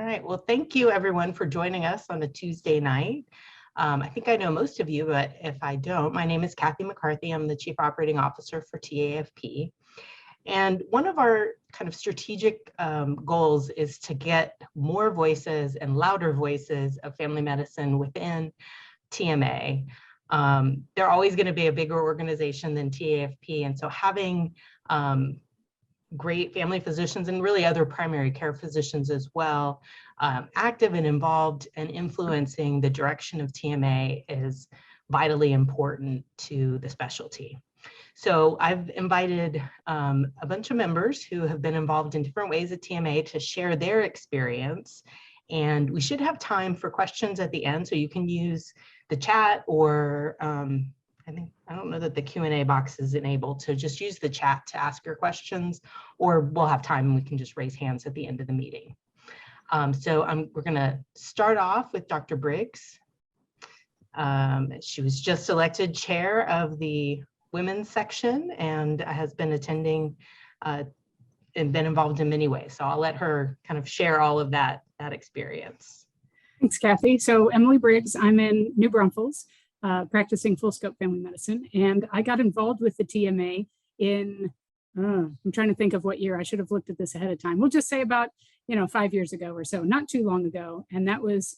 All right, well, thank you everyone for joining us on a Tuesday night. I think I know most of you, but if I don't, my name is Kathy McCarthy. I'm the Chief Operating Officer for TAFP. And one of our kind of strategic goals is to get more voices and louder voices of family medicine within TMA. They're always going to be a bigger organization than TAFP, and so having great family physicians and really other primary care physicians as well, active and involved and influencing the direction of TMA is vitally important to the specialty. So I've invited a bunch of members who have been involved in different ways at TMA to share their experience. And we should have time for questions at the end, so you can use the chat or I don't know that the Q&A box is enabled, so just use the chat to ask your questions, or we'll have time and we can just raise hands at the end of the meeting. We're gonna start off with Dr. Briggs. She was just elected chair of the women's section and has been attending and been involved in many ways. So I'll let her kind of share all of that experience. Thanks, Kathy. So Emily Briggs, I'm in New Braunfels, practicing full scope family medicine. And I got involved with the TMA in, I'm trying to think of what year. I should have looked at this ahead of time. We'll just say about, 5 years ago or so, not too long ago. And that was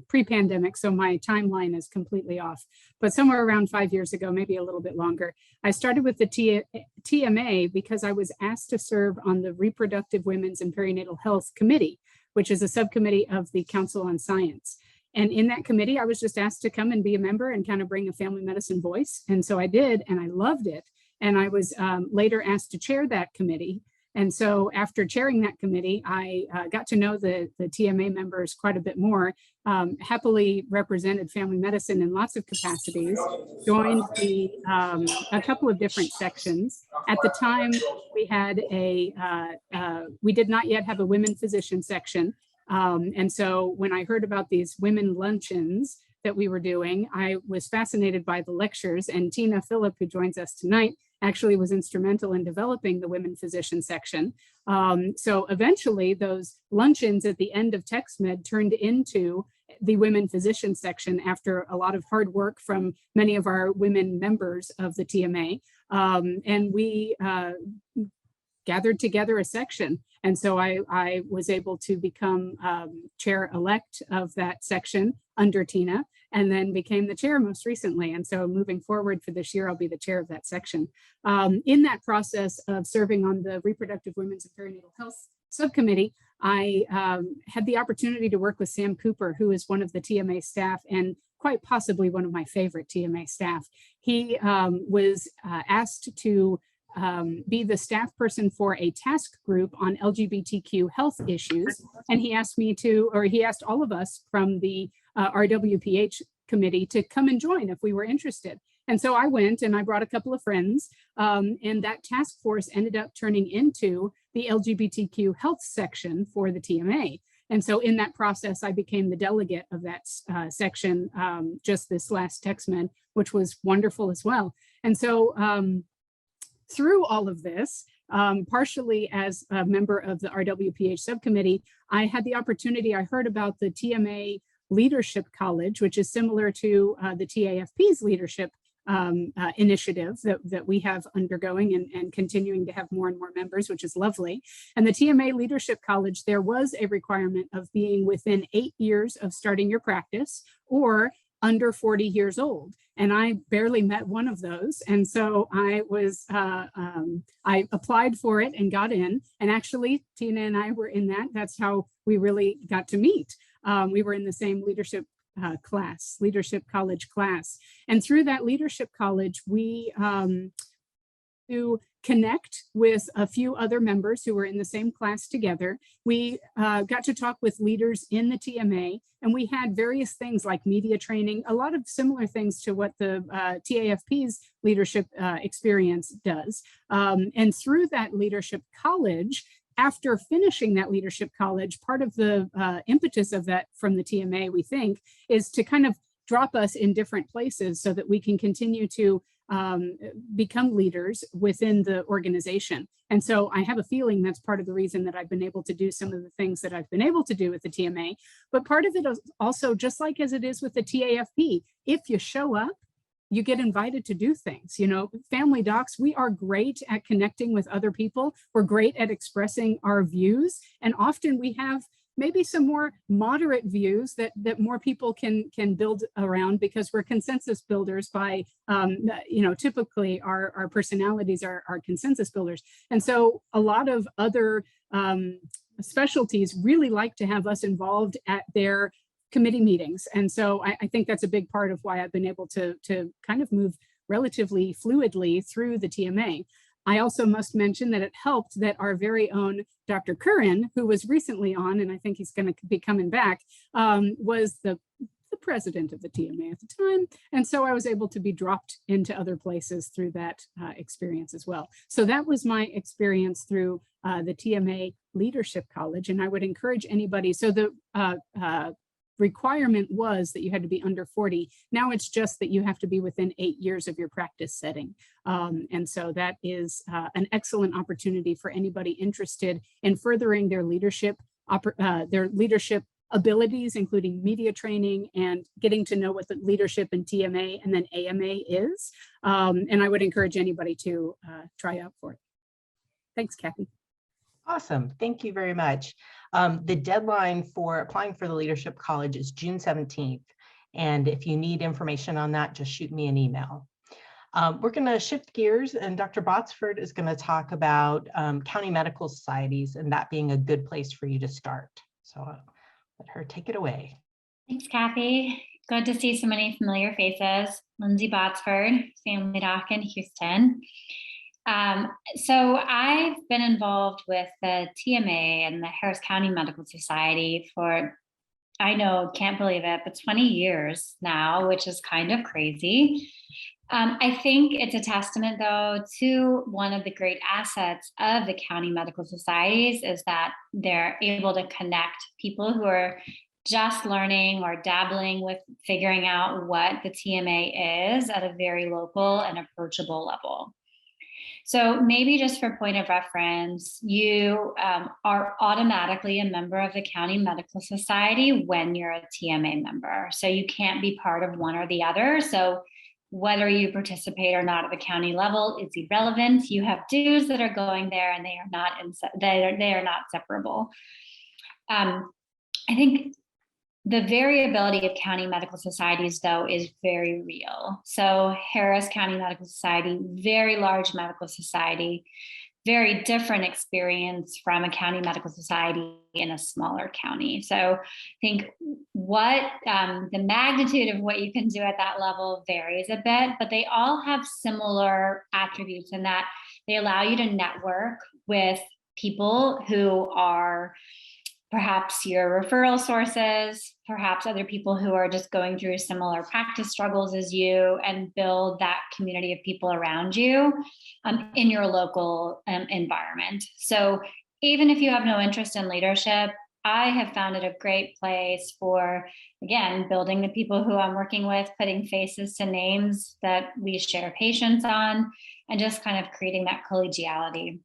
pre-pandemic. So my timeline is completely off, but somewhere around 5 years ago, maybe a little bit longer. I started with the TMA because I was asked to serve on the Reproductive Women's and Perinatal Health Committee, which is a subcommittee of the Council on Science. And in that committee, I was just asked to come and be a member and kind of bring a family medicine voice. And so I did, and I loved it. And I was later asked to chair that committee. And so after chairing that committee, I got to know the TMA members quite a bit more, happily represented family medicine in lots of capacities, joined a couple of different sections. At the time, we had we did not yet have a women physician section. And so when I heard about these women luncheons that we were doing, I was fascinated by the lectures, and Tina Phillip, who joins us tonight, actually was instrumental in developing the women physician section. So eventually those luncheons at the end of TextMed turned into the women physician section after a lot of hard work from many of our women members of the TMA. And we gathered together a section. And so I was able to become chair-elect of that section under Tina, and then became the chair most recently. And so moving forward for this year, I'll be the chair of that section. In that process of serving on the Reproductive Women's and Perinatal Health Subcommittee, I had the opportunity to work with Sam Cooper, who is one of the TMA staff and quite possibly one of my favorite TMA staff. He was asked to be the staff person for a task group on LGBTQ health issues. And he asked me to, or he asked all of us from the RWPH committee to come and join if we were interested. And so I went and I brought a couple of friends, and that task force ended up turning into the LGBTQ health section for the TMA. And so in that process, I became the delegate of that section just this last TextMed, which was wonderful as well. And so through all of this, partially as a member of the RWPH subcommittee, I had the opportunity, I heard about the TMA Leadership College, which is similar to the TAFP's leadership initiative that we have undergoing and continuing to have more and more members, which is lovely. And the TMA Leadership College, there was a requirement of being within 8 years of starting your practice or under 40 years old. And I barely met one of those. And so I applied for it and got in. And actually, Tina and I were in that. That's how we really got to meet. We were in the same leadership college class. And through that leadership college, we to connect with a few other members who were in the same class together. We got to talk with leaders in the TMA, and we had various things like media training, a lot of similar things to what the TAFP's leadership experience does. And through that leadership college, after finishing that leadership college, part of the impetus of that from the TMA, we think, is to kind of drop us in different places so that we can continue to become leaders within the organization. And so I have a feeling that's part of the reason that I've been able to do some of the things that I've been able to do with the TMA. But part of it is also, just like as it is with the TAFP, if you show up, you get invited to do things. You know, family docs, we are great at connecting with other people. We're great at expressing our views. And often we have maybe some more moderate views that more people can build around, because we're consensus builders by, you know, typically our personalities are consensus builders. And so a lot of other specialties really like to have us involved at their committee meetings. And so I think that's a big part of why I've been able to kind of move relatively fluidly through the TMA. I also must mention that it helped that our very own Dr. Curran, who was recently on, and I think he's going to be coming back, was the president of the TMA at the time. And so I was able to be dropped into other places through that experience as well. So that was my experience through the TMA Leadership College. And I would encourage anybody, so the requirement was that you had to be under 40. Now it's just that you have to be within 8 years of your practice setting. And so that is an excellent opportunity for anybody interested in furthering their leadership abilities, including media training and getting to know what the leadership in TMA and then AMA is. And I would encourage anybody to try out for it. Thanks, Kathy. Awesome. Thank you very much. The deadline for applying for the Leadership College is June 17th. And if you need information on that, just shoot me an email. We're going to shift gears, and Dr. Botsford is going to talk about county medical societies and that being a good place for you to start. So let her take it away. Thanks, Kathy. Good to see so many familiar faces. Lindsay Botsford, family doc in Houston. So I've been involved with the TMA and the Harris County Medical Society for, I know, can't believe it, but 20 years now, which is kind of crazy. I think it's a testament, though, to one of the great assets of the county medical societies is that they're able to connect people who are just learning or dabbling with figuring out what the TMA is at a very local and approachable level. So maybe just for point of reference, you are automatically a member of the County Medical Society when you're a TMA member. So you can't be part of one or the other. So whether you participate or not at the county level is irrelevant. You have dues that are going there, and they are not separable. I think the variability of county medical societies, though, is very real. So Harris County Medical Society, very large medical society, very different experience from a county medical society in a smaller county. So I think what the magnitude of what you can do at that level varies a bit, but they all have similar attributes in that they allow you to network with people who are perhaps your referral sources, perhaps other people who are just going through similar practice struggles as you, and build that community of people around you in your local environment. So even if you have no interest in leadership, I have found it a great place for, again, building the people who I'm working with, putting faces to names that we share patients on, and just kind of creating that collegiality.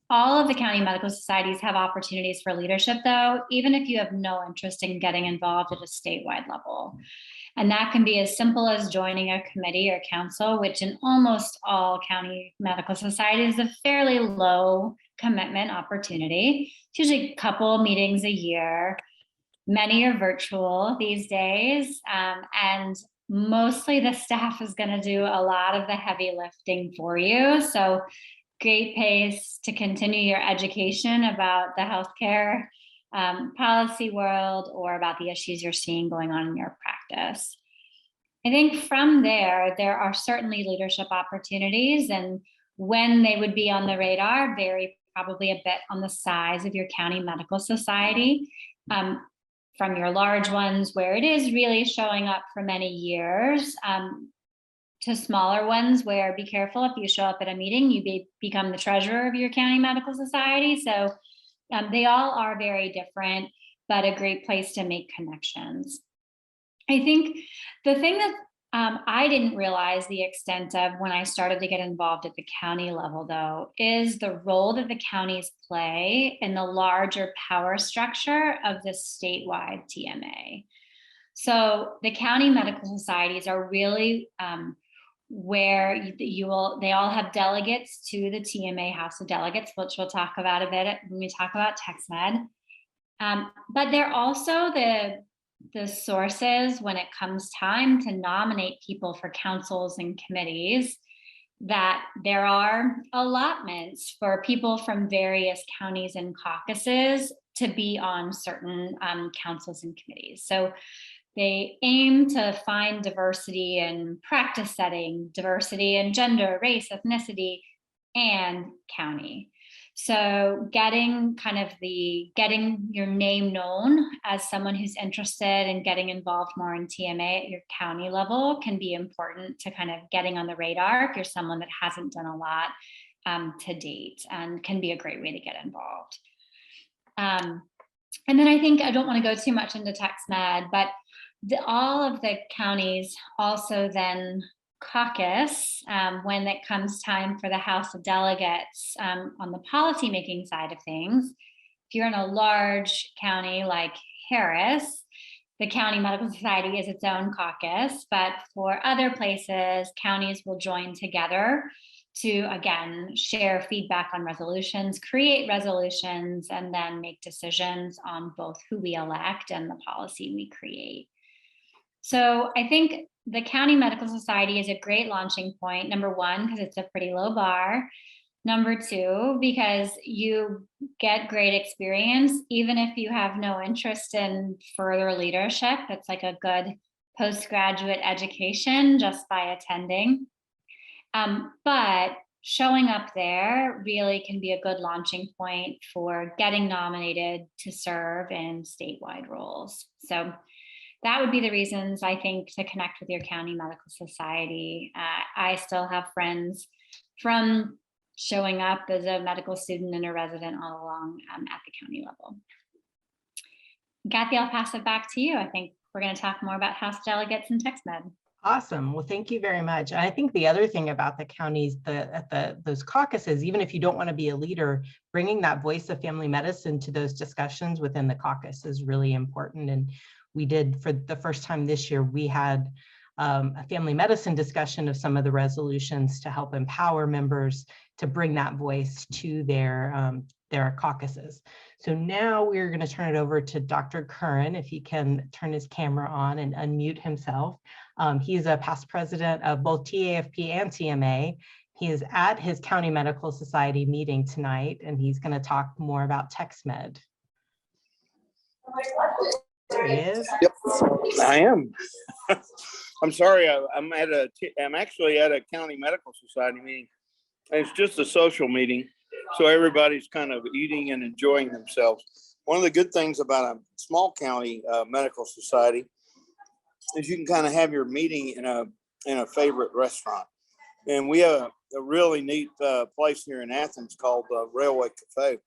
All of the county medical societies have opportunities for leadership, though, even if you have no interest in getting involved at a statewide level. And that can be as simple as joining a committee or council, which in almost all county medical societies is a fairly low commitment opportunity. It's usually a couple meetings a year. Many are virtual these days, and mostly the staff is going to do a lot of the heavy lifting for you. So great pace to continue your education about the healthcare policy world or about the issues you're seeing going on in your practice. I think from there are certainly leadership opportunities, and when they would be on the radar vary probably a bit on the size of your county medical society. From your large ones where it is really showing up for many years, to smaller ones where be careful, if you show up at a meeting, you become the treasurer of your county medical society. So they all are very different, but a great place to make connections. I think the thing that I didn't realize the extent of when I started to get involved at the county level, though, is the role that the counties play in the larger power structure of the statewide TMA. So the county medical societies are really where they all have delegates to the TMA House of Delegates, which we'll talk about a bit when we talk about TextMed. But they're also the sources when it comes time to nominate people for councils and committees, that there are allotments for people from various counties and caucuses to be on certain councils and committees. So they aim to find diversity in practice setting, diversity in gender, race, ethnicity, and county. So getting your name known as someone who's interested in getting involved more in TMA at your county level can be important to kind of getting on the radar if you're someone that hasn't done a lot to date, and can be a great way to get involved. And then I think I don't want to go too much into TextMed, but all of the counties also then caucus when it comes time for the House of Delegates on the policymaking side of things. If you're in a large county like Harris, the County Medical Society is its own caucus, but for other places, counties will join together to, again, share feedback on resolutions, create resolutions, and then make decisions on both who we elect and the policy we create. So I think the County Medical Society is a great launching point. Number one, because it's a pretty low bar. Number two, because you get great experience, even if you have no interest in further leadership. It's like a good postgraduate education just by attending. But showing up there really can be a good launching point for getting nominated to serve in statewide roles. So that would be the reasons, I think, to connect with your county medical society. I still have friends from showing up as a medical student and a resident all along at the county level. Kathy, I'll pass it back to you. I think we're going to talk more about House Delegates and TextMed. Awesome. Well, thank you very much. And I think the other thing about the counties, those caucuses, even if you don't want to be a leader, bringing that voice of family medicine to those discussions within the caucus is really important. And we did, for the first time this year, we had a family medicine discussion of some of the resolutions to help empower members to bring that voice to their caucuses. So now we're going to turn it over to Dr. Curran, if he can turn his camera on and unmute himself. He's a past president of both TAFP and TMA. He is at his County Medical Society meeting tonight, and he's going to talk more about TextMed. There he is. Yep, I am. I'm sorry, I'm actually at a County Medical Society meeting. It's just a social meeting, so everybody's kind of eating and enjoying themselves. One of the good things about a small county medical society is you can kind of have your meeting in a favorite restaurant. And we have a really neat place here in Athens called Railway Cafe.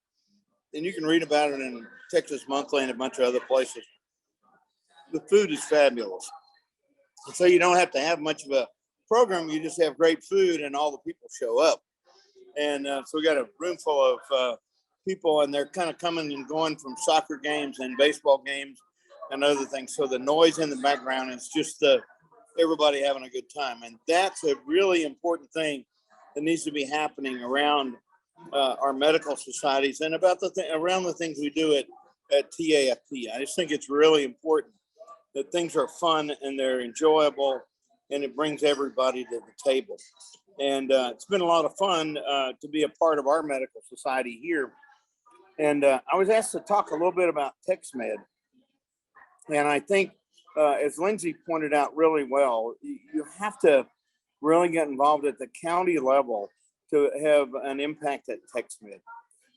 And you can read about it in Texas Monthly and a bunch of other places. The food is fabulous. And so you don't have to have much of a program. You just have great food and all the people show up. And so we got a room full of people, and they're kind of coming and going from soccer games and baseball games and other things. So the noise in the background is just everybody having a good time. And that's a really important thing that needs to be happening around our medical societies and about around the things we do at TAFP. I just think it's really important that things are fun and they're enjoyable, and it brings everybody to the table. And it's been a lot of fun to be a part of our medical society here. And I was asked to talk a little bit about TextMed. And I think, as Lindsay pointed out really well, you have to really get involved at the county level to have an impact at TextMed.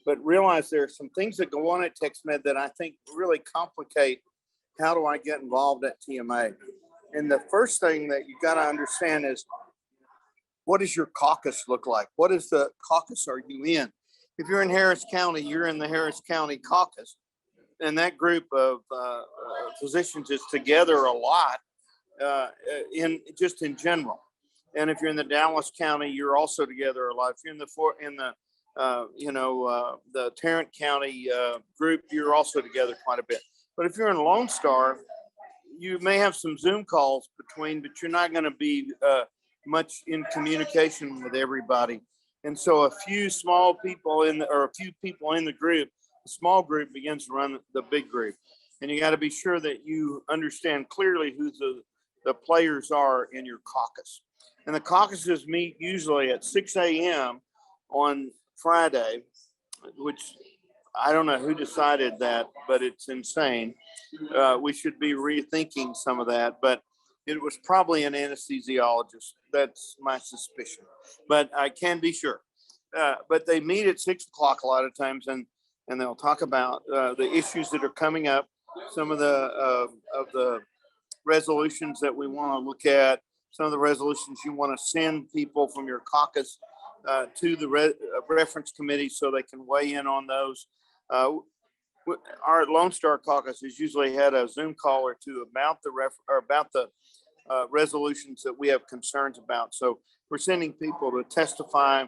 But realize there are some things that go on at TextMed that I think really complicate how do I get involved at TMA. And the first thing that you got to understand is, what does your caucus look like? What is the caucus are you in? If you're in Harris County, you're in the Harris County caucus. And that group of physicians is together a lot. in general. And if you're in the Dallas County, you're also together a lot. If you're in the Tarrant County group, you're also together quite a bit. But if you're in Lone Star, you may have some Zoom calls between, but you're not going to be much in communication with everybody. And so a few people in the group, the small group begins to run the big group. And you got to be sure that you understand clearly who the players are in your caucus. And the caucuses meet usually at 6 a.m. on Friday, which I don't know who decided that, but it's insane. We should be rethinking some of that, but it was probably an anesthesiologist. That's my suspicion, but I can be sure. But they meet at 6 o'clock a lot of times, and they'll talk about the issues that are coming up, some of the resolutions that we want to look at, some of the resolutions you want to send people from your caucus to the reference committee so they can weigh in on those. Our Lone Star caucus has usually had a Zoom call or two about the resolutions that we have concerns about. So we're sending people to testify,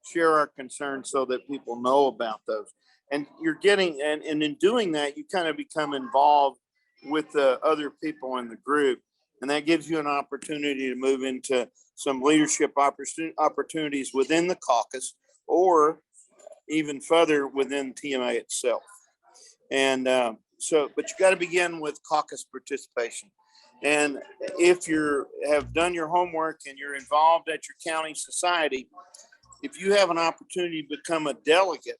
share our concerns so that people know about those. And you're getting, and in doing that, you kind of become involved with the other people in the group. And that gives you an opportunity to move into some leadership opportunities within the caucus or even further within TMA itself. And but you got to begin with caucus participation. And if you have done your homework and you're involved at your county society, if you have an opportunity to become a delegate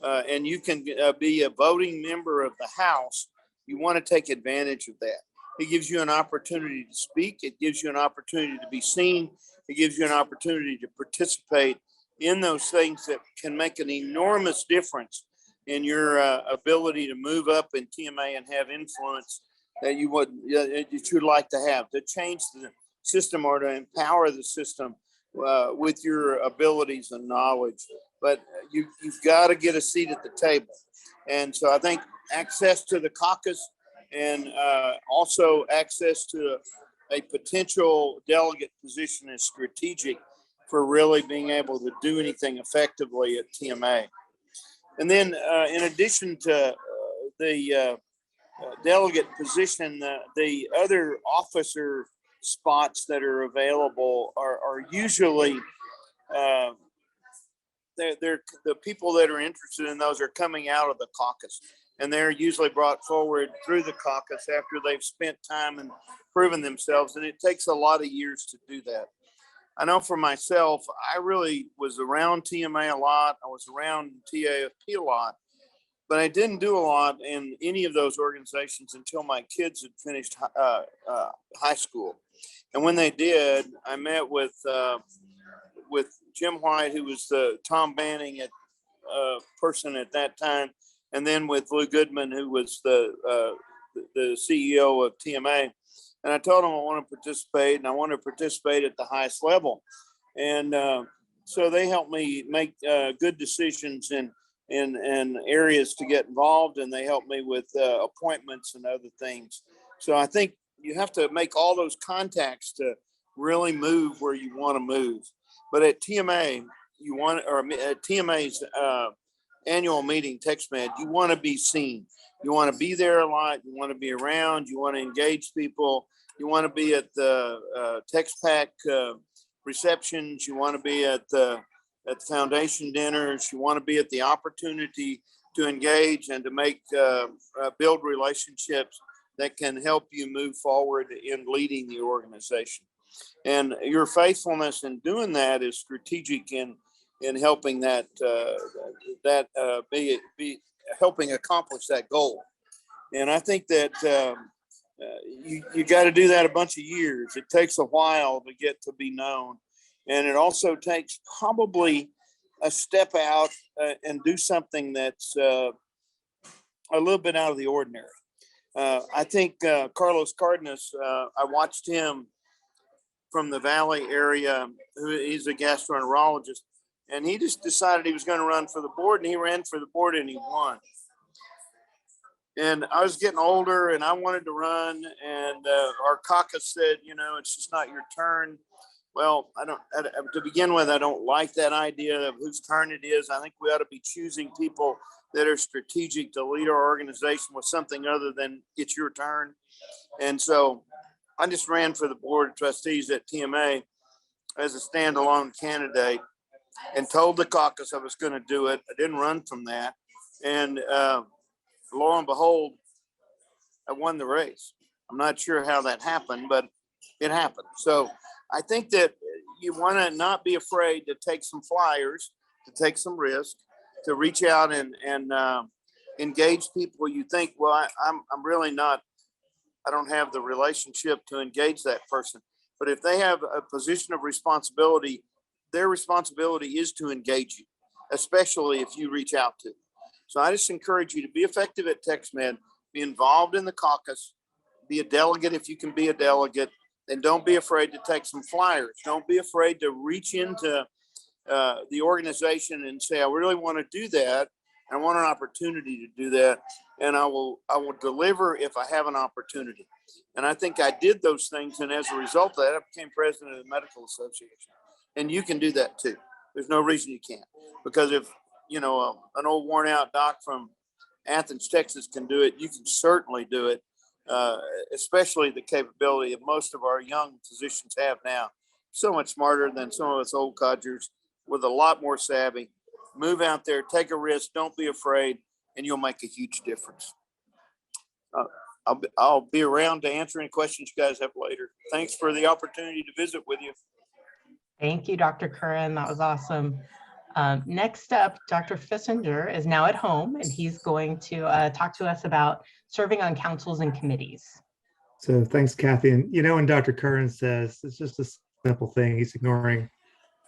and you can be a voting member of the House, you want to take advantage of that. It gives you an opportunity to speak. It gives you an opportunity to be seen. It gives you an opportunity to participate in those things that can make an enormous difference in your ability to move up in TMA and have influence that you would like to have, to change the system or to empower the system with your abilities and knowledge. But you've got to get a seat at the table. And so I think access to the caucus and also access to a potential delegate position is strategic for really being able to do anything effectively at TMA. And then in addition to the delegate position, the other officer spots that are available are usually they're the people that are interested in those are coming out of the caucus, and they're usually brought forward through the caucus after they've spent time and proven themselves, and it takes a lot of years to do that. I know for myself, I really was around TMA a lot. I was around TAFP a lot, but I didn't do a lot in any of those organizations until my kids had finished high school. And when they did, I met with Jim White, who was the Tom Banning person at that time, and then with Lou Goodman, who was the CEO of TMA. And I told them I want to participate, and I want to participate at the highest level. And so they helped me make good decisions in areas to get involved, and they helped me with appointments and other things. So I think you have to make all those contacts to really move where you want to move. But at TMA, at TMA's annual meeting, TextMed, you want to be seen. You want to be there a lot. You want to be around. You want to engage people. You want to be at the TextPack receptions. You want to be at the foundation dinners. You want to be at the opportunity to engage and to make build relationships that can help you move forward in leading the organization. And your faithfulness in doing that is strategic in helping that be helping accomplish that goal. And I think that you got to do that a bunch of years. It takes a while to get to be known. And it also takes probably a step out and do something that's a little bit out of the ordinary. I think Carlos Cardenas, I watched him from the Valley area. He's a gastroenterologist, and he just decided he was going to run for the board, and he ran for the board and he won. And I was getting older and I wanted to run. And our caucus said, you know, it's just not your turn. Well, to begin with, I don't like that idea of whose turn it is. I think we ought to be choosing people that are strategic to lead our organization with something other than it's your turn. And so I just ran for the board of trustees at TMA as a standalone candidate and told the caucus I was going to do it. I didn't run from that. And lo and behold, I won the race. I'm not sure how that happened, but it happened. So I think that you want to not be afraid to take some flyers, to take some risk, to reach out and engage people you think, well, I'm really not, I don't have the relationship to engage that person. But if they have a position of responsibility, their responsibility is to engage you, especially if you reach out to them. So I just encourage you to be effective at TextMed, be involved in the caucus, be a delegate if you can be a delegate, and don't be afraid to take some flyers. Don't be afraid to reach into the organization and say, I really want to do that. I want an opportunity to do that. And I will deliver if I have an opportunity. And I think I did those things. And as a result of that, I became president of the Medical Association. And you can do that too. There's no reason you can't. Because if, you know, an old worn out doc from Athens, Texas can do it, you can certainly do it. Especially the capability of most of our young physicians have now. So much smarter than some of us old codgers, with a lot more savvy. Move out there, take a risk, don't be afraid, and you'll make a huge difference. I'll be around to answer any questions you guys have later. Thanks for the opportunity to visit with you. Thank you, Dr. Curran. That was awesome. Next up, Dr. Fiesinger is now at home, and he's going to talk to us about serving on councils and committees. So thanks, Kathy. And you know, when Dr. Curran says it's just a simple thing, he's ignoring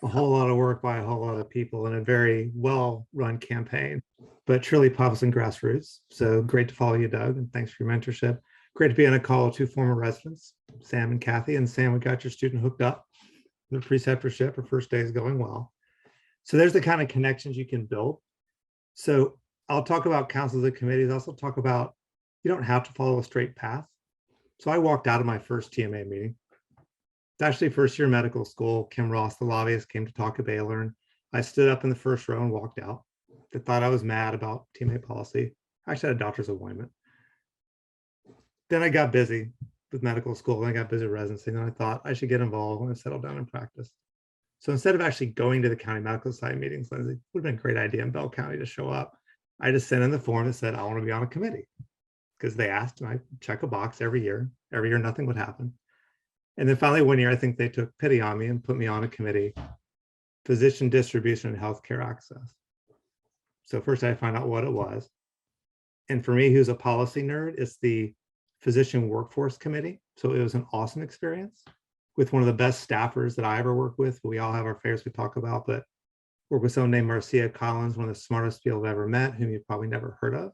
a whole lot of work by a whole lot of people in a very well-run campaign, but truly pops and grassroots. So great to follow you, Doug, and thanks for your mentorship. Great to be on a call with two former residents, Sam and Kathy. And Sam, we got your student hooked up. The preceptorship, her first day is going well. So there's the kind of connections you can build. So I'll talk about councils and committees. I'll also talk about, you don't have to follow a straight path. So I walked out of my first TMA meeting. It's actually first year medical school. Kim Ross, the lobbyist, came to talk at Baylor, and I stood up in the first row and walked out. They thought I was mad about TMA policy. I actually had a doctor's appointment. Then I got busy with medical school, and I got busy with residency, and I thought I should get involved when I settled down in practice. So instead of actually going to the county medical society meetings, Lindsay, it would have been a great idea in Bell County to show up. I just sent in the form that said, I want to be on a committee, because they asked, and I check a box every year. Every year, nothing would happen. And then finally, one year, I think they took pity on me and put me on a committee, physician distribution and healthcare access. So first I found out what it was. And for me, who's a policy nerd, it's the Physician Workforce Committee. So it was an awesome experience with one of the best staffers that I ever worked with. We all have our favorites we talk about, but work with someone named Marcia Collins, one of the smartest people I've ever met, whom you've probably never heard of.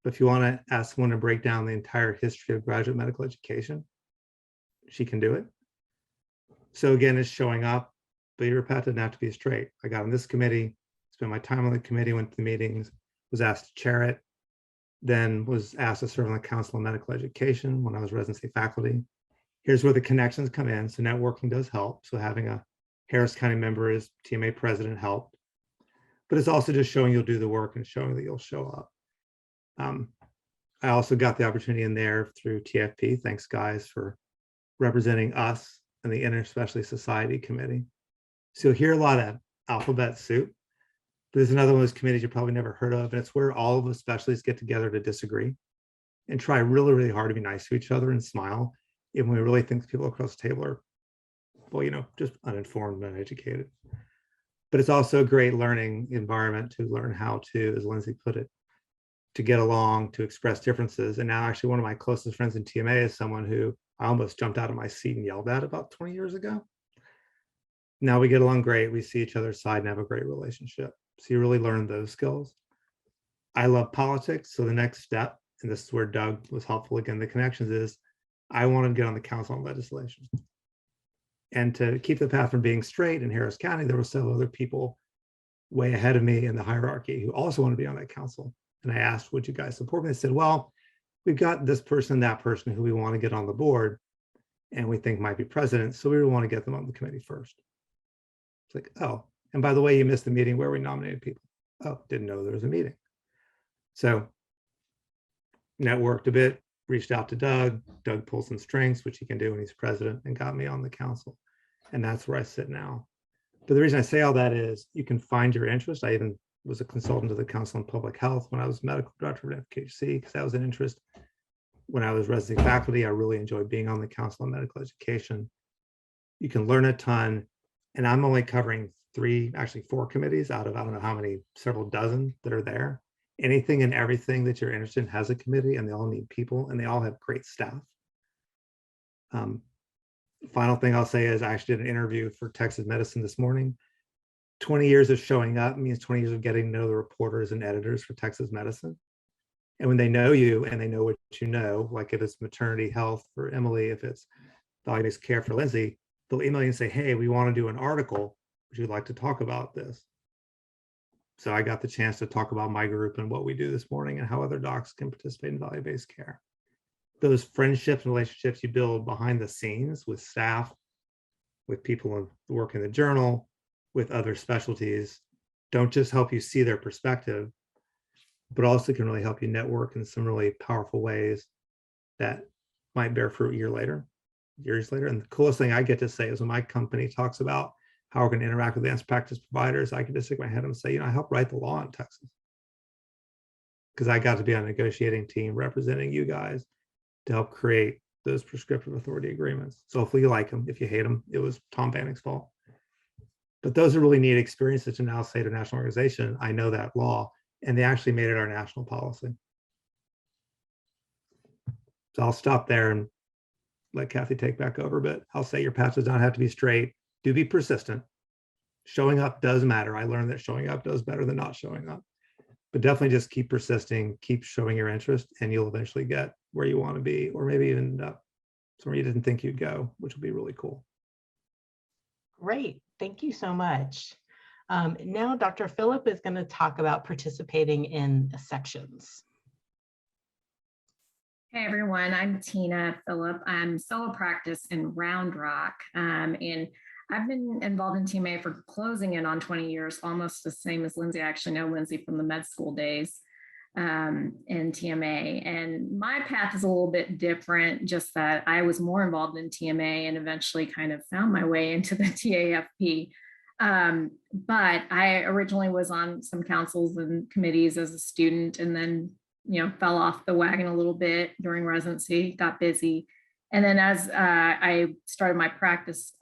But if you want to ask someone to break down the entire history of graduate medical education, she can do it. So again, it's showing up, but your path didn't have to be straight. I got on this committee, spent my time on the committee, went to the meetings, was asked to chair it, then was asked to serve on the Council of Medical Education when I was residency faculty. Here's where the connections come in. So networking does help. So having a Harris County member as TMA president helped, but it's also just showing you'll do the work and showing that you'll show up. I also got the opportunity in there through TFP. Thanks, guys, for representing us and the Interspecialty Society Committee. So you'll hear a lot of alphabet soup. There's another one of those committees you probably never heard of, and it's where all of the specialties get together to disagree and try really, really hard to be nice to each other and smile, even when we really think people across the table are, well, you know, just uninformed and uneducated. But it's also a great learning environment to learn how to, as Lindsay put it, to get along, to express differences. And now actually one of my closest friends in TMA is someone who I almost jumped out of my seat and yelled at about 20 years ago. Now we get along great. We see each other's side and have a great relationship. So you really learn those skills. I love politics. So the next step, and this is where Doug was helpful again, the connections is, I wanted to get on the Council on Legislation. And to keep the path from being straight in Harris County, there were several other people way ahead of me in the hierarchy who also want to be on that council. And I asked, would you guys support me? They said, well, we've got this person, that person who we want to get on the board and we think might be president. So we want to get them on the committee first. It's like, oh, and by the way, you missed the meeting where we nominated people. Oh, didn't know there was a meeting. So networked a bit, reached out to Doug. Doug pulled some strings, which he can do when he's president, and got me on the council. And that's where I sit now. But the reason I say all that is you can find your interest. I even was a consultant to the Council on Public Health when I was medical director of FKHC, because that was an interest. When I was resident faculty, I really enjoyed being on the Council on Medical Education. You can learn a ton. And I'm only covering 4 committees out of, I don't know how many, several dozen that are there. Anything and everything that you're interested in has a committee, and they all need people, and they all have great staff. Final thing I'll say is I actually did an interview for Texas Medicine this morning. 20 years of showing up means 20 years of getting to know the reporters and editors for Texas Medicine. And when they know you and they know what you know, like if it's maternity health for Emily, if it's value-based care for Lindsay, they'll email you and say, hey, we want to do an article. Would you like to talk about this? So I got the chance to talk about my group and what we do this morning and how other docs can participate in value-based care. Those friendships and relationships you build behind the scenes with staff, with people who work in the journal, with other specialties, don't just help you see their perspective, but also can really help you network in some really powerful ways that might bear fruit years later. And the coolest thing I get to say is when my company talks about how we're going to interact with advanced practice providers, I can just stick my head and say, I helped write the law in Texas because I got to be on a negotiating team representing you guys to help create those prescriptive authority agreements. So hopefully you like them. If you hate them, it was Tom Banning's fault. But those are really neat experiences to now say to a national organization, I know that law, and they actually made it our national policy. So I'll stop there and let Kathy take back over, but I'll say your path does not have to be straight. Do be persistent. Showing up does matter. I learned that showing up does better than not showing up. But definitely just keep persisting, keep showing your interest, and you'll eventually get where you want to be, or maybe even end up somewhere you didn't think you'd go, which will be really cool. Great, thank you so much. Now Dr. Phillip is going to talk about participating in sections. Hey everyone, I'm Tina Phillip. I'm solo practice in Round Rock, and I've been involved in TMA for closing in on 20 years, almost the same as Lindsay. I actually know Lindsay from the med school days in TMA, and my path is a little bit different, just that I was more involved in TMA and eventually kind of found my way into the TAFP. But I originally was on some councils and committees as a student, and then fell off the wagon a little bit during residency, got busy. And then as I started my practice,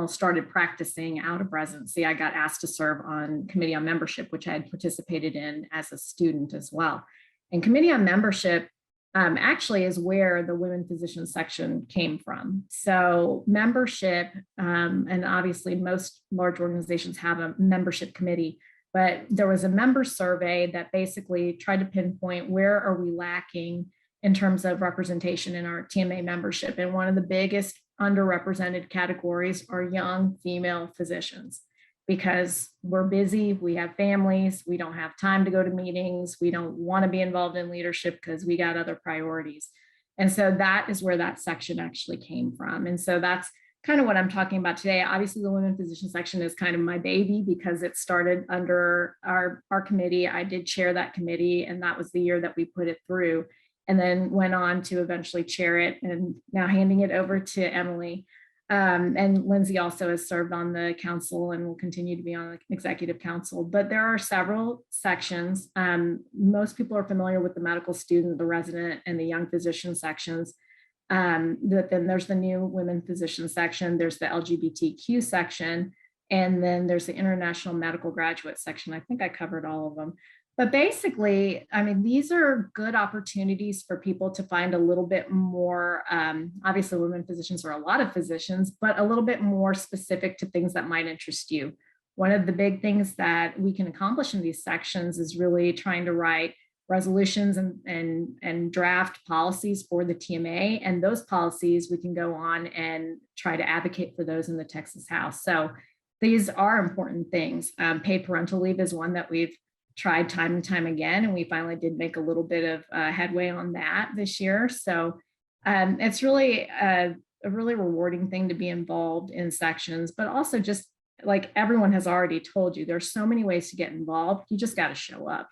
started practicing out of residency, I got asked to serve on committee on membership, which I had participated in as a student as well. And committee on membership actually is where the women physicians section came from. So membership, and obviously most large organizations have a membership committee, but there was a member survey that basically tried to pinpoint where are we lacking in terms of representation in our TMA membership. And one of the biggest underrepresented categories are young female physicians, because we're busy, we have families, we don't have time to go to meetings, we don't want to be involved in leadership because we got other priorities. And so that is where that section actually came from. And so that's kind of what I'm talking about today. Obviously, the women physician section is kind of my baby because it started under our committee. I did chair that committee, and that was the year that we put it through, and then went on to eventually chair it, and now handing it over to Emily. And Lindsay also has served on the council and will continue to be on the executive council. But there are several sections. Most people are familiar with the medical student, the resident, and the young physician sections. Then there's the new women physician section, there's the LGBTQ section, and then there's the international medical graduate section. I think I covered all of them. But basically, I mean, these are good opportunities for people to find a little bit more, obviously women physicians are a lot of physicians, but a little bit more specific to things that might interest you. One of the big things that we can accomplish in these sections is really trying to write resolutions and draft policies for the TMA. And those policies, we can go on and try to advocate for those in the Texas House. So these are important things. Paid parental leave is one that we've tried time and time again, and we finally did make a little bit of headway on that this year. So it's really a really rewarding thing to be involved in sections, but also just like everyone has already told you, there's so many ways to get involved. You just got to show up.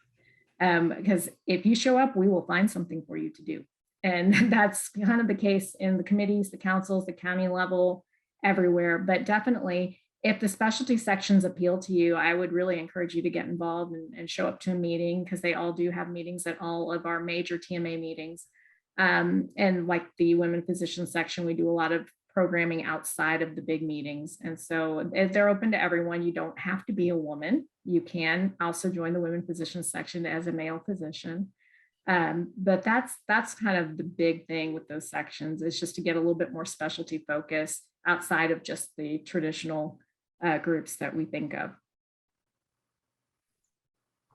Because if you show up, we will find something for you to do. And that's kind of the case in the committees, the councils, the county level, everywhere. But definitely, if the specialty sections appeal to you, I would really encourage you to get involved and show up to a meeting, because they all do have meetings at all of our major TMA meetings. And like the women physicians section, we do a lot of programming outside of the big meetings. And so they're open to everyone. You don't have to be a woman. You can also join the women physicians section as a male physician. But that's kind of the big thing with those sections, is just to get a little bit more specialty focus outside of just the traditional groups that we think of.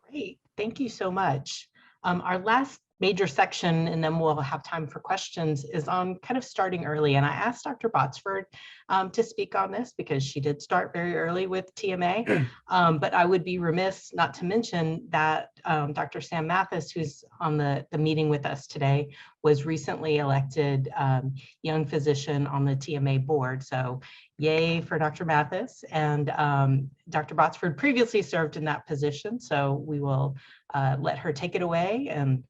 Great, thank you so much. Our last major section, and then we'll have time for questions, is on kind of starting early. And I asked Dr. Botsford to speak on this because she did start very early with TMA, but I would be remiss not to mention that Dr. Sam Mathis, who's on the meeting with us today, was recently elected young physician on the TMA board. So yay for Dr. Mathis. And Dr. Botsford previously served in that position, so we will let her take it away and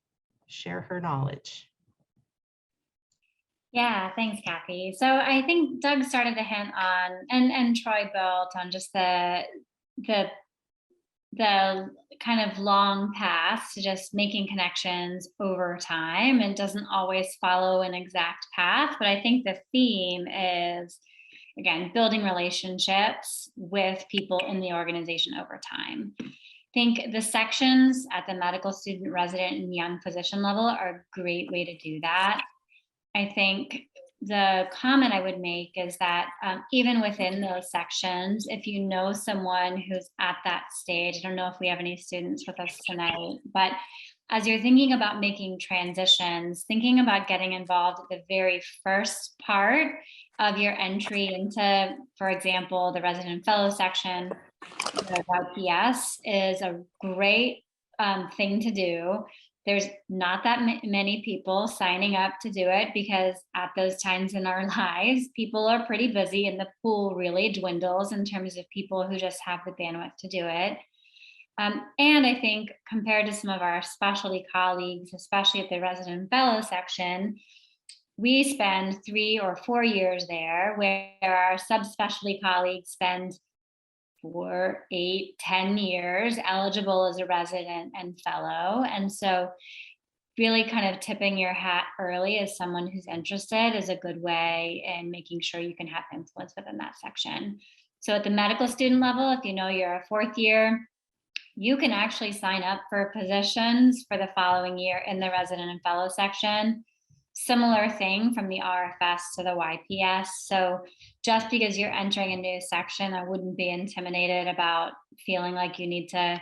share her knowledge. Yeah, thanks, Kathy. So I think Doug started to hint on, and Troy built on, just the kind of long path to just making connections over time, and doesn't always follow an exact path. But I think the theme is, again, building relationships with people in the organization over time. I think the sections at the medical student, resident, and young physician level are a great way to do that. I think the comment I would make is that even within those sections, if you know someone who's at that stage, I don't know if we have any students with us tonight, but as you're thinking about making transitions, thinking about getting involved at the very first part of your entry into, for example, the resident fellow section, the YPS, is a great thing to do. There's not that many people signing up to do it, because at those times in our lives, people are pretty busy and the pool really dwindles in terms of people who just have the bandwidth to do it. And I think compared to some of our specialty colleagues, especially at the resident fellow section, we spend 3 or 4 years there, where our subspecialty colleagues spend 4, 8, 10 years eligible as a resident and fellow. And so really kind of tipping your hat early as someone who's interested is a good way in making sure you can have influence within that section. So at the medical student level, if you know you're a 4th year, you can actually sign up for positions for the following year in the resident and fellow section. Similar thing from the RFS to the YPS. So just because you're entering a new section, I wouldn't be intimidated about feeling like you need to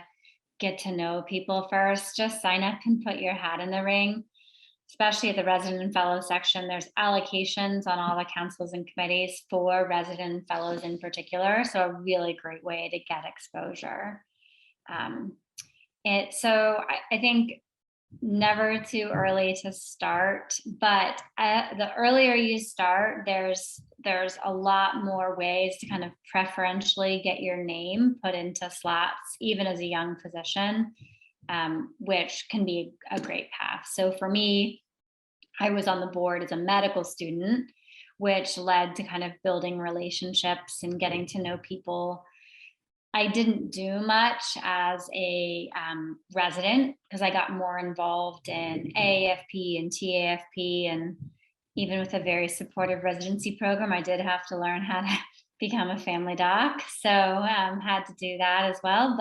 get to know people first. Just sign up and put your hat in the ring. Especially at the resident and fellow section, there's allocations on all the councils and committees for resident and fellows in particular. So a really great way to get exposure. So I think never too early to start, but the earlier you start, there's a lot more ways to kind of preferentially get your name put into slots, even as a young physician, which can be a great path. So for me, I was on the board as a medical student, which led to kind of building relationships and getting to know people. I didn't do much as a resident, because I got more involved in AAFP and TAFP, and even with a very supportive residency program, I did have to learn how to become a family doc. So had to do that as well.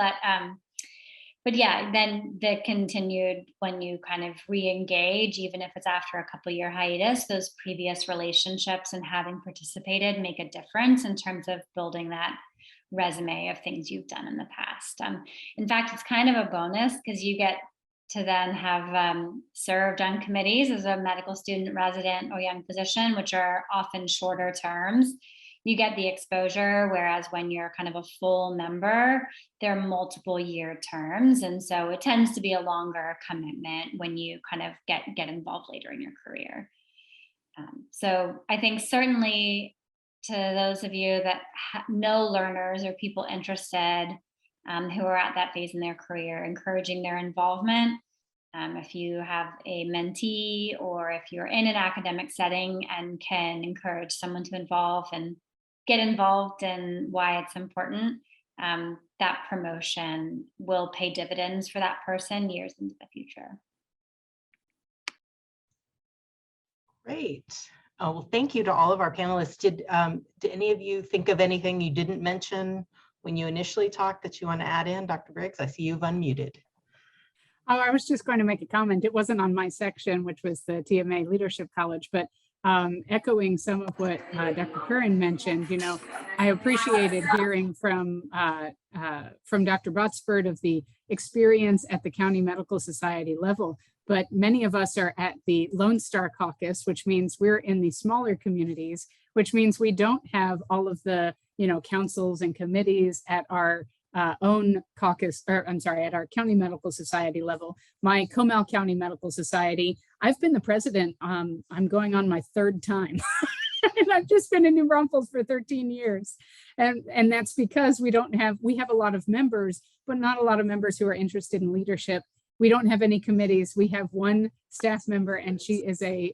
But yeah, then that continued when you kind of re-engage, even if it's after a couple year hiatus, those previous relationships and having participated make a difference in terms of building that resume of things you've done in the past. In fact, it's kind of a bonus, because you get to then have served on committees as a medical student, resident, or young physician, which are often shorter terms. you get the exposure, whereas when you're kind of a full member, they're multiple year terms. And so it tends to be a longer commitment when you kind of get involved later in your career. So I think certainly to those of you that know learners or people interested who are at that phase in their career, encouraging their involvement. If you have a mentee or if you're in an academic setting and can encourage someone to involve and get involved in why it's important, that promotion will pay dividends for that person years into the future. Great. Oh, well, thank you to all of our panelists. Did any of you think of anything you didn't mention when you initially talked that you want to add in? Dr. Briggs, I see you've unmuted. Oh, I was just going to make a comment. It wasn't on my section, which was the TMA Leadership College, but echoing some of what Dr. Curran mentioned, you know, I appreciated hearing from Dr. Botsford of the experience at the County Medical Society level, but many of us are at the Lone Star Caucus, which means we're in the smaller communities, which means we don't have all of the, you know, councils and committees at our own caucus, or I'm sorry, at our County Medical Society level. My Comal County Medical Society, I've been the president, I'm going on my third time. And I've just been in New Braunfels for 13 years. And that's because we have a lot of members, but not a lot of members who are interested in leadership. We don't have any committees. We have one staff member, and she is an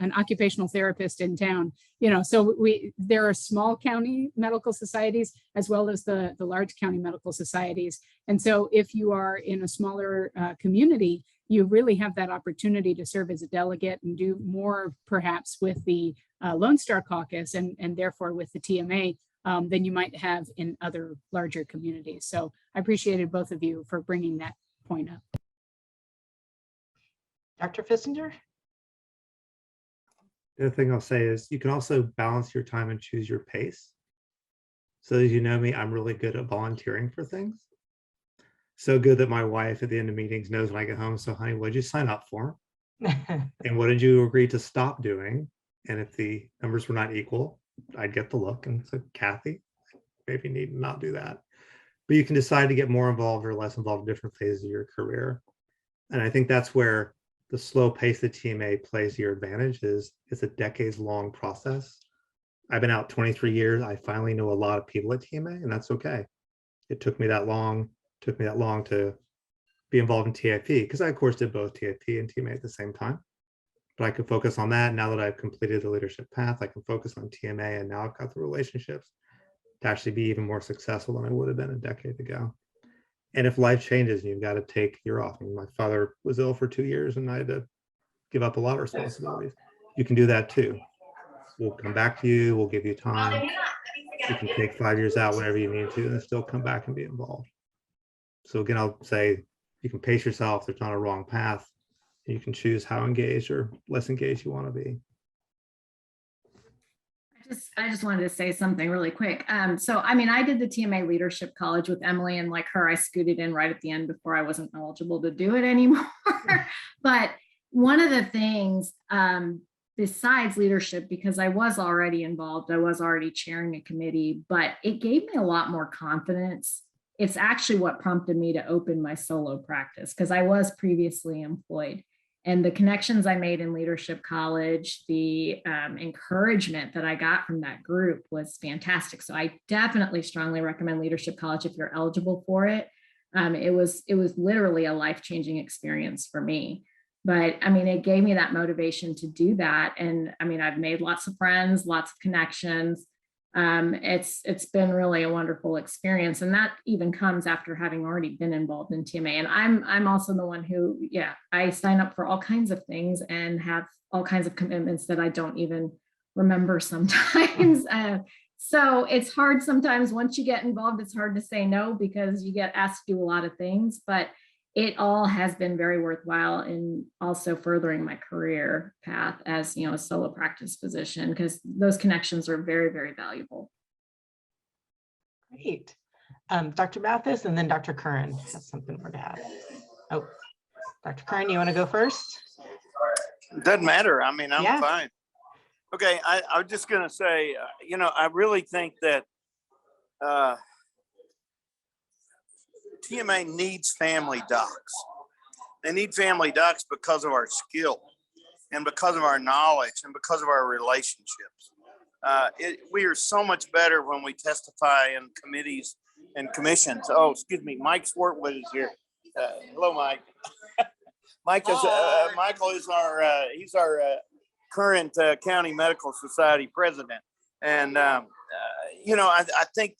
occupational therapist in town. You know, so there are small county medical societies as well as the large county medical societies. And so if you are in a smaller community, you really have that opportunity to serve as a delegate and do more perhaps with the Lone Star Caucus and therefore with the TMA than you might have in other larger communities. So I appreciated both of you for bringing that point up. Dr. Fiesinger? The other thing I'll say is you can also balance your time and choose your pace. So as you know me, I'm really good at volunteering for things. So good that my wife at the end of meetings knows when I get home, so honey, what did you sign up for? And what did you agree to stop doing? And if the numbers were not equal, I'd get the look and say, Kathy, maybe you need to not do that. But you can decide to get more involved or less involved in different phases of your career. And I think that's where the slow pace of TMA plays to your advantage. Is it's a decades-long process. I've been out 23 years. I finally know a lot of people at TMA, and that's okay. It took me that long to be involved in TAFP, because I, of course, did both TAFP and TMA at the same time. But I can focus on that now that I've completed the leadership path. I can focus on TMA, and now I've got the relationships to actually be even more successful than I would have been a decade ago. And if life changes and you've got to take a year off, I mean, my father was ill for 2 years and I had to give up a lot of responsibilities. You can do that too. We'll come back to you. We'll give you time. You can take 5 years out whenever you need to and still come back and be involved. So again, I'll say you can pace yourself. There's not a wrong path. You can choose how engaged or less engaged you want to be. I just wanted to say something really quick. So, I mean, I did the TMA Leadership College with Emily, and like her, I scooted in right at the end before I wasn't eligible to do it anymore. But one of the things, besides leadership, because I was already involved, I was already chairing a committee, but it gave me a lot more confidence. It's actually what prompted me to open my solo practice, because I was previously employed. And the connections I made in Leadership College, the encouragement that I got from that group was fantastic. So I definitely strongly recommend Leadership College if you're eligible for it. It was literally a life-changing experience for me. But I mean, it gave me that motivation to do that. And I mean, I've made lots of friends, lots of connections. It's been really a wonderful experience, and that even comes after having already been involved in TMA. And I'm also the one who, I sign up for all kinds of things and have all kinds of commitments that I don't even remember sometimes. So it's hard sometimes. Once you get involved, it's hard to say no because you get asked to do a lot of things, but it all has been very worthwhile in also furthering my career path as, a solo practice physician, because those connections are very, very valuable. Great. Dr. Mathis and then Dr. Curran has something more to add. Oh, Dr. Curran, you want to go first? It doesn't matter. I mean, I'm fine. Okay, I was just going to say, I really think that TMA needs family docs. They need family docs because of our skill and because of our knowledge and because of our relationships. We are so much better when we testify in committees and commissions. Oh, excuse me, Mike Swartwood is here. Hello, Mike. Michael is he's our current County Medical Society president. And, I think,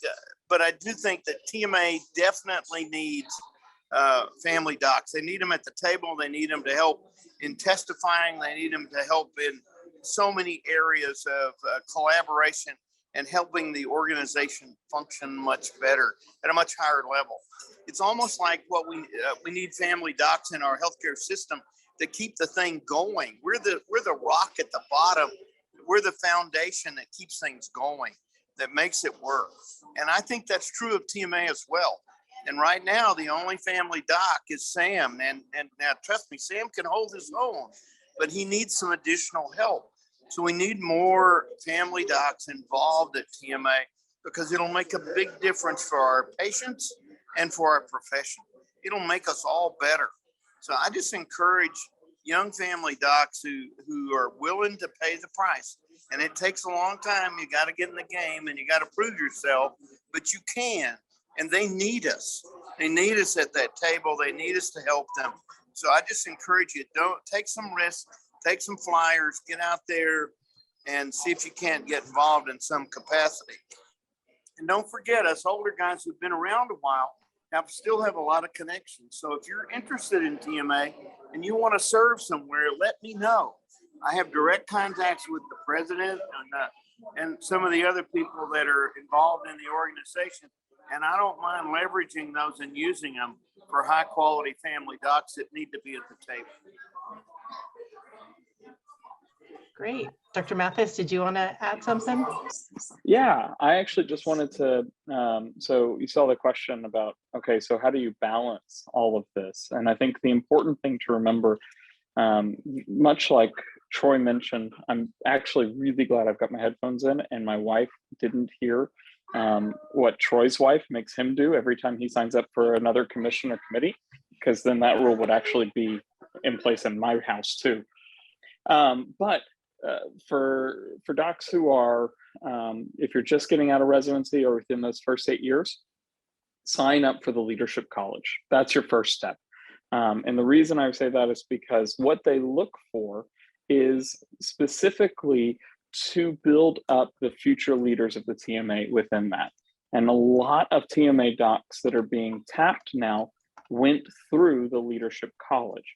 but I do think that TMA definitely needs family docs. They need them at the table. They need them to help in testifying. They need them to help in so many areas of collaboration and helping the organization function much better at a much higher level. It's almost like what we need family docs in our healthcare system to keep the thing going. We're the rock at the bottom. We're the foundation that keeps things going, that makes it work. And I think that's true of TMA as well. And right now, the only family doc is Sam. And now, trust me, Sam can hold his own, but he needs some additional help. So we need more family docs involved at TMA because it'll make a big difference for our patients and for our profession. It'll make us all better. So I just encourage young family docs who are willing to pay the price. And it takes a long time. You got to get in the game and you got to prove yourself, but you can. And they need us. They need us at that table. They need us to help them. So I just encourage you, don't take some risks, take some flyers, get out there and see if you can't get involved in some capacity. And don't forget, us older guys who've been around a while still have a lot of connections. So if you're interested in TMA and you want to serve somewhere, let me know. I have direct contacts with the president and some of the other people that are involved in the organization. And I don't mind leveraging those and using them for high quality family docs that need to be at the table. Great. Dr. Mathis, did you want to add something? Yeah, I actually just wanted to, so you saw the question about, okay, so how do you balance all of this? And I think the important thing to remember, much like Troy mentioned, I'm actually really glad I've got my headphones in and my wife didn't hear what Troy's wife makes him do every time he signs up for another commission or committee, because then that rule would actually be in place in my house too. But for docs who are, if you're just getting out of residency or within those first 8 years, sign up for the Leadership College. That's your first step. And the reason I say that is because what they look for is specifically to build up the future leaders of the TMA within that. And a lot of TMA docs that are being tapped now went through the Leadership College.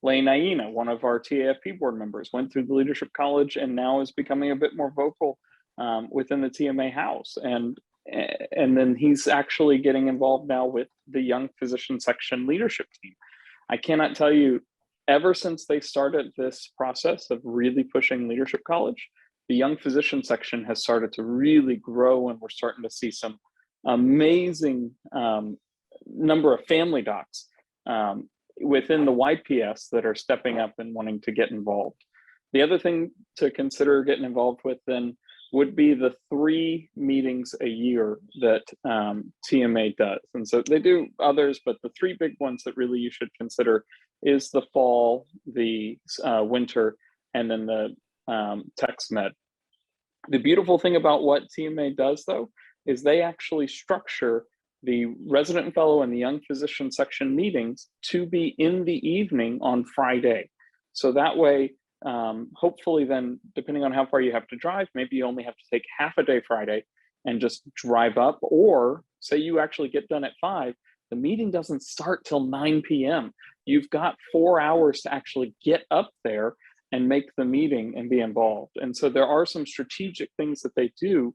Lane Aina, one of our TAFP board members, went through the Leadership College and now is becoming a bit more vocal within the TMA house. And then he's actually getting involved now with the Young Physician Section leadership team. I cannot tell you, ever since they started this process of really pushing Leadership College, the Young Physician Section has started to really grow, and we're starting to see some amazing number of family docs within the YPS that are stepping up and wanting to get involved. The other thing to consider getting involved with then would be the 3 meetings a year that TMA does. And so they do others, but the 3 big ones that really you should consider is the fall, the winter, and then the Tex Med. The beautiful thing about what TMA does though, is they actually structure the resident and fellow and the young physician section meetings to be in the evening on Friday. So that way, hopefully then, depending on how far you have to drive, maybe you only have to take half a day Friday and just drive up, or say you actually get done at 5, the meeting doesn't start till 9 p.m. You've got 4 hours to actually get up there and make the meeting and be involved. And so there are some strategic things that they do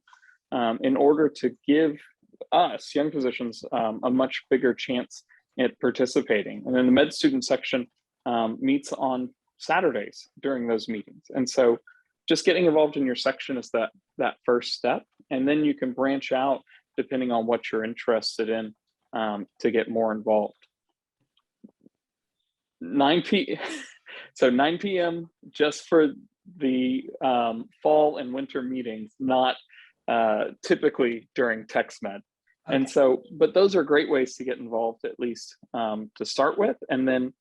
in order to give us, young physicians, a much bigger chance at participating. And then the med student section meets on Saturdays during those meetings. And so just getting involved in your section is that first step. And then you can branch out depending on what you're interested in to get more involved. 9 p.m. just for the fall and winter meetings, not typically during text med. Okay. And so, but those are great ways to get involved, at least to start with. And then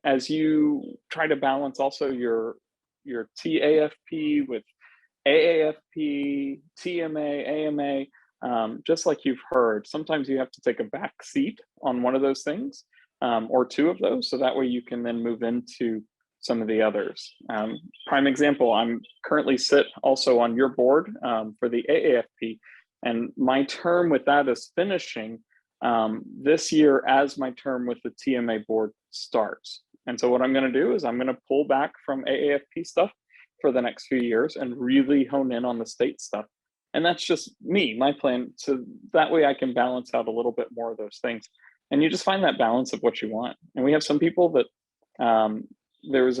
as you try to balance also your TAFP with AAFP, TMA, AMA, just like you've heard, sometimes you have to take a back seat on one of those things or two of those. So that way you can then move into some of the others. Prime example, I'm currently sit also on your board for the AAFP, and my term with that is finishing this year as my term with the TMA board starts. And so what I'm going to do is I'm going to pull back from AAFP stuff for the next few years and really hone in on the state stuff. And that's just me, my plan. So that way I can balance out a little bit more of those things. And you just find that balance of what you want. And we have some people that there was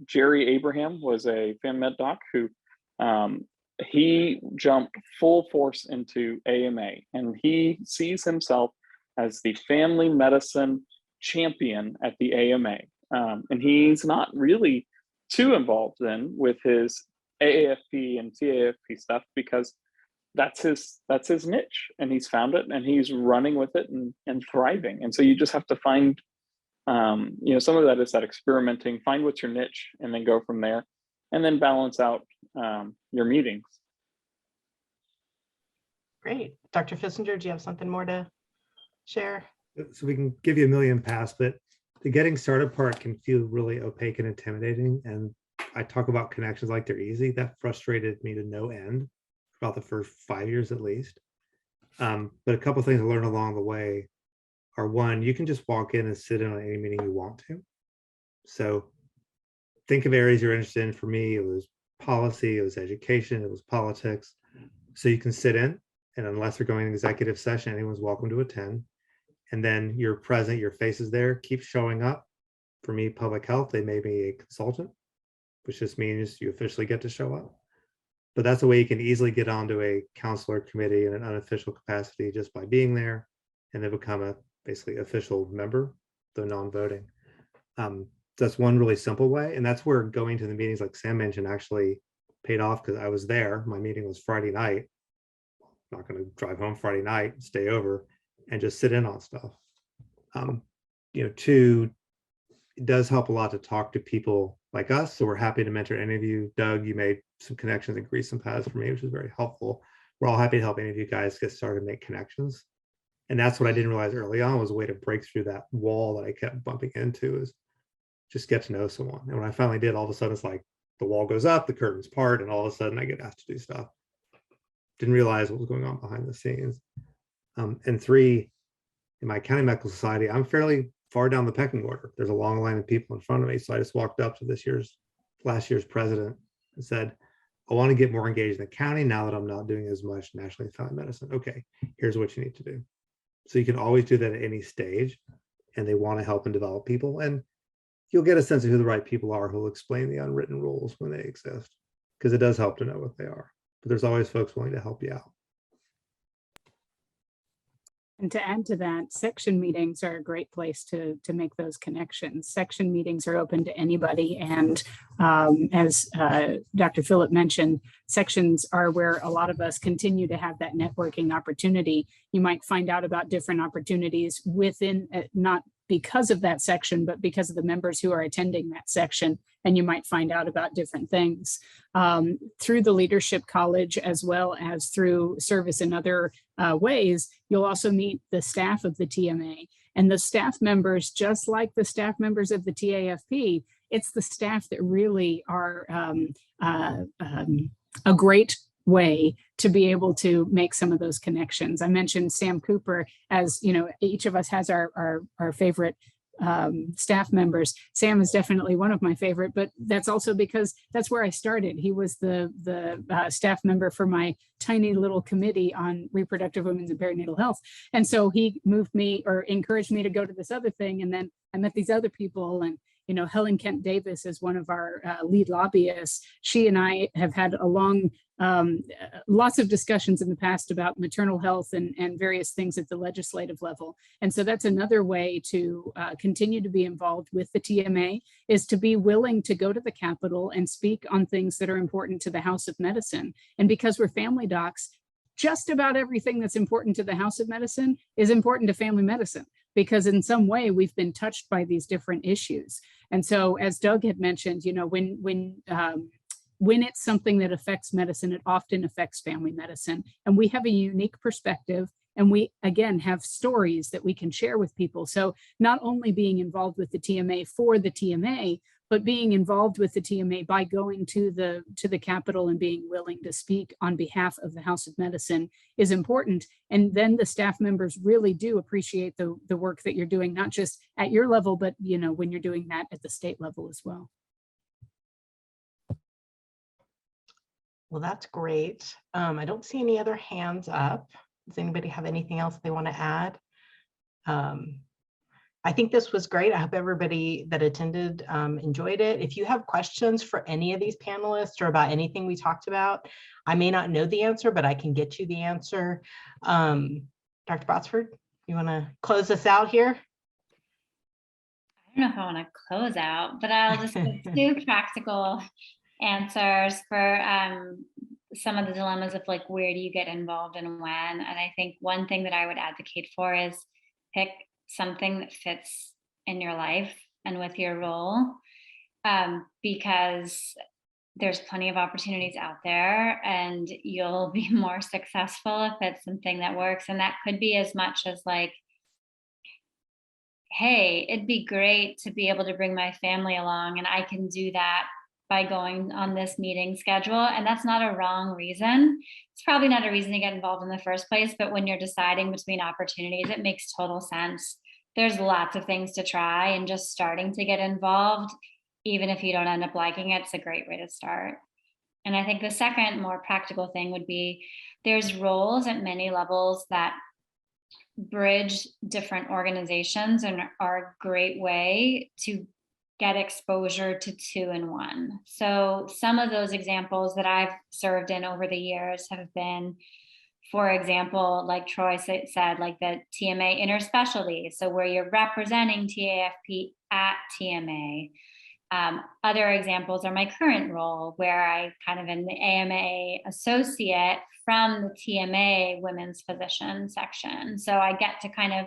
Jerry Abraham was a fan med doc who he jumped full force into AMA, and he sees himself as the family medicine champion at the AMA. And he's not really too involved then with his AAFP and TAFP stuff because that's his niche, and he's found it and he's running with it and thriving. And so you just have to find, some of that is that experimenting, find what's your niche and then go from there, and then balance out your meetings. Great. Dr. Fiesinger, do you have something more to share? So we can give you a million pass, but the getting started part can feel really opaque and intimidating. And I talk about connections like they're easy. That frustrated me to no end for about the first 5 years at least. But a couple of things I learned along the way are, one, you can just walk in and sit in on any meeting you want to. So think of areas you're interested in. For me, it was policy, it was education, it was politics. So you can sit in, and unless they're going to executive session, anyone's welcome to attend. And then you're present, your face is there, keep showing up. For me, public health, they made me a consultant, which just means you officially get to show up. But that's a way you can easily get onto a counselor committee in an unofficial capacity just by being there, and then become a basically official member, though non-voting. That's one really simple way. And that's where going to the meetings like Sam mentioned actually paid off, because I was there. My meeting was Friday night. I'm not going to drive home Friday night, stay over, and just sit in on stuff. Two, it does help a lot to talk to people like us. So we're happy to mentor any of you. Doug, you made some connections and greased some paths for me, which is very helpful. We're all happy to help any of you guys get started and make connections. And that's what I didn't realize early on was a way to break through that wall that I kept bumping into, is just get to know someone. And when I finally did, all of a sudden it's like the wall goes up, the curtains part, and all of a sudden I get asked to do stuff. Didn't realize what was going on behind the scenes. And three, in my county medical society, I'm fairly far down the pecking order. There's a long line of people in front of me. So I just walked up to last year's president and said, I want to get more engaged in the county now that I'm not doing as much nationally in family medicine. Okay, here's what you need to do. So you can always do that at any stage, and they want to help and develop people. And you'll get a sense of who the right people are who will explain the unwritten rules when they exist, because it does help to know what they are. But there's always folks willing to help you out. And to add to that, section meetings are a great place to make those connections. Section meetings are open to anybody. And as Dr. Phillip mentioned, sections are where a lot of us continue to have that networking opportunity. You might find out about different opportunities within, not because of that section, but because of the members who are attending that section. And you might find out about different things through the Leadership College, as well as through service in other ways. You'll also meet the staff of the TMA, and the staff members, just like the staff members of the TAFP, it's the staff that really are a great way to be able to make some of those connections. I mentioned Sam Cooper, as you know, each of us has our favorite staff members. Sam is definitely one of my favorite, but that's also because that's where I started. He was the staff member for my tiny little committee on reproductive women's and perinatal health. And so he moved me or encouraged me to go to this other thing. And then I met these other people, and Helen Kent Davis is one of our lead lobbyists. She and I have had a long, lots of discussions in the past about maternal health and various things at the legislative level. And so that's another way to continue to be involved with the TMA, is to be willing to go to the Capitol and speak on things that are important to the House of Medicine. And because we're family docs, just about everything that's important to the House of Medicine is important to family medicine, because in some way we've been touched by these different issues. And so, as Doug had mentioned, when it's something that affects medicine, it often affects family medicine. And we have a unique perspective, and we, again, have stories that we can share with people. So not only being involved with the TMA for the TMA, but being involved with the TMA by going to the Capitol and being willing to speak on behalf of the House of Medicine is important. And then the staff members really do appreciate the work that you're doing, not just at your level, but when you're doing that at the state level as well. Well, that's great. I don't see any other hands up. Does anybody have anything else they want to add? I think this was great. I hope everybody that attended enjoyed it. If you have questions for any of these panelists or about anything we talked about, I may not know the answer, but I can get you the answer. Dr. Botsford, you want to close us out here? I don't know if I want to close out, but I'll just give 2 practical answers for some of the dilemmas of like, where do you get involved and when? And I think one thing that I would advocate for is pick something that fits in your life and with your role, because there's plenty of opportunities out there and you'll be more successful if it's something that works. And that could be as much as like, hey, it'd be great to be able to bring my family along, and I can do that by going on this meeting schedule. And that's not a wrong reason. It's probably not a reason to get involved in the first place, but when you're deciding between opportunities, it makes total sense. There's lots of things to try, and just starting to get involved, even if you don't end up liking it, it's a great way to start. And I think the second more practical thing would be, there's roles at many levels that bridge different organizations and are a great way to get exposure to 2 in 1. So some of those examples that I've served in over the years have been, for example, like Troy said, like the TMA interspecialty. So where you're representing TAFP at TMA. Other examples are my current role, where I kind of am the AMA associate from the TMA women's physician section. So I get to kind of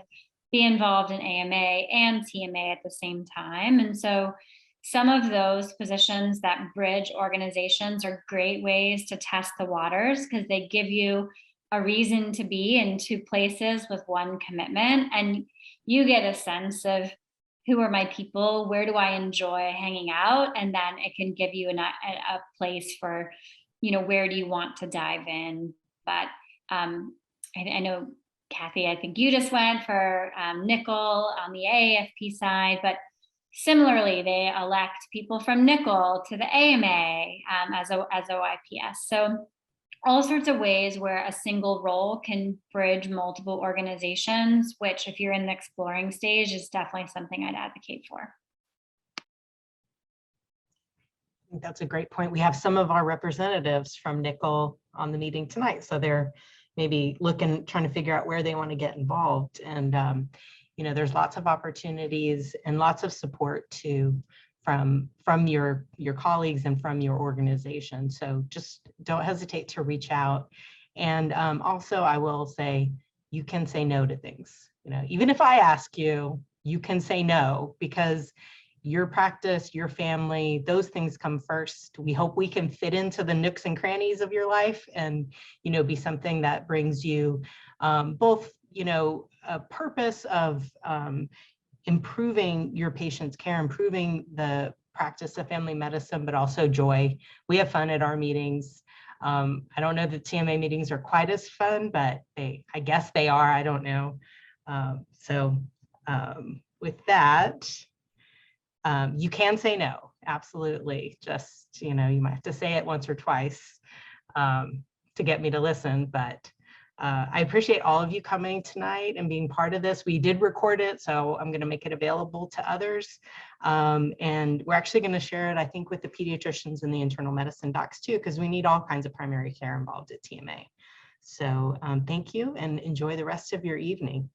be involved in AMA and TMA at the same time. And so some of those positions that bridge organizations are great ways to test the waters, because they give you a reason to be in 2 places with 1 commitment. And you get a sense of, who are my people? Where do I enjoy hanging out? And then it can give you a place for, where do you want to dive in? But I know, Kathy, I think you just went for Nickel on the AAFP side, but similarly, they elect people from Nickel to the AMA as OIPS. So all sorts of ways where a single role can bridge multiple organizations, which if you're in the exploring stage is definitely something I'd advocate for. I think that's a great point. We have some of our representatives from Nickel on the meeting tonight, so they're maybe trying to figure out where they want to get involved. And there's lots of opportunities and lots of support from your colleagues and from your organization. So just don't hesitate to reach out. And also I will say, you can say no to things. Even if I ask you, you can say no, because your practice, your family, those things come first. We hope we can fit into the nooks and crannies of your life and, be something that brings you both, a purpose of improving your patient's care, improving the practice of family medicine, but also joy. We have fun at our meetings. I don't know that TMA meetings are quite as fun, but I guess they are, I don't know. With that, you can say no, absolutely. Just, you might have to say it once or twice to get me to listen, but I appreciate all of you coming tonight and being part of this. We did record it, so I'm going to make it available to others. And we're actually going to share it, I think, with the pediatricians and the internal medicine docs too, because we need all kinds of primary care involved at TMA. So thank you and enjoy the rest of your evening.